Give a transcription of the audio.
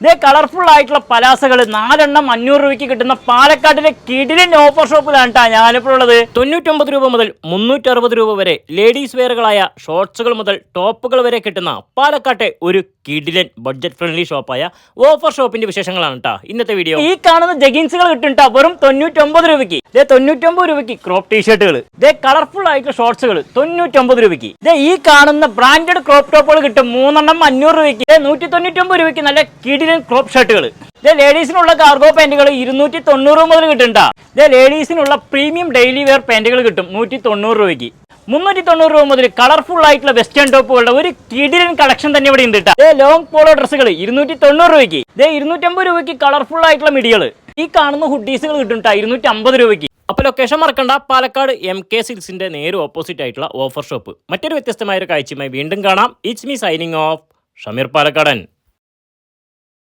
ഇതേ കളർഫുൾ ആയിട്ടുള്ള പലാസകൾ 4 എണ്ണം 500 രൂപയ്ക്ക് കിട്ടുന്ന പാലക്കാട്ടിലെ കിടിലൻ ഓഫർ ഷോപ്പിലാണ് കേട്ടോ ഞാനിപ്പോൾ ഉള്ളത്. 99 രൂപ മുതൽ 360 രൂപ വരെ ലേഡീസ് വെയറുകളായ ഷോർട്സുകൾ മുതൽ ടോപ്പുകൾ വരെ കിട്ടുന്ന പാലക്കാട്ടെ ഒരു കിടിലൻ ബഡ്ജറ്റ് ഫ്രണ്ട്ലി ഷോപ്പായ ഓഫർ ഷോപ്പിന്റെ വിശേഷങ്ങളാണ് കേട്ടോ ഇന്നത്തെ വീഡിയോ. ഈ കാണുന്ന ജഗിൻസുകൾ കിട്ടും കേട്ടോ വെറും 99 രൂപയ്ക്ക്. 99 രൂപയ്ക്ക് ക്രോപ്പ് ടീഷർട്ടുകൾ, ഇതേ കളർഫുൾ ആയിട്ടുള്ള ഷോർട്സുകൾ 99 രൂപയ്ക്ക്. ഈ കാണുന്ന ബ്രാൻഡഡ് ക്രോപ്പ് ടോപ്പുകൾ കിട്ടും 3 എണ്ണം 500 രൂപയ്ക്ക്. 199 രൂപയ്ക്ക് നല്ല കിടിലൻ ക്രോപ്പ് ഷർട്ടുകൾ. ലേഡീസിനുള്ള കാർഗോ പാന്റുകൾ 290 മുതൽ കിട്ടുന്നുണ്ടാ. ലേഡീസിനുള്ള പ്രീമിയം ഡെയിലി വെയർ പാന്റുകൾ കിട്ടും 190 രൂപയ്ക്ക്. 390 രൂപ മുതൽ കളർഫുൾ ആയിട്ടുള്ള വെസ്റ്റേൺ ടോപ്പുകളുടെ ഒരു കിടിലൻ കളക്ഷൻ തന്നെ ഇവിടെ ഉണ്ട്. ലോങ് പോളോ ഡ്രസ്സുകൾ 290 രൂപയ്ക്ക്. 250 രൂപയ്ക്ക് കളർഫുൾ ആയിട്ടുള്ള മിഡികൾ. ഈ കാണുന്ന ഹുഡീസുകൾ കിട്ടും 250 രൂപയ്ക്ക്. അപ്പോൾ ലൊക്കേഷൻ മറക്കണ്ട, പാലക്കാട് MK സിൽക്സിന്റെ നേരെ ഓപ്പോസിറ്റ് ആയിട്ടുള്ള ഓഫർ ഷോപ്പ്. മറ്റൊരു വ്യത്യസ്തമായ ഒരു കാഴ്ചയുമായി വീണ്ടും കാണാം. It's me signing off, Shameer പാലക്കാടൻ.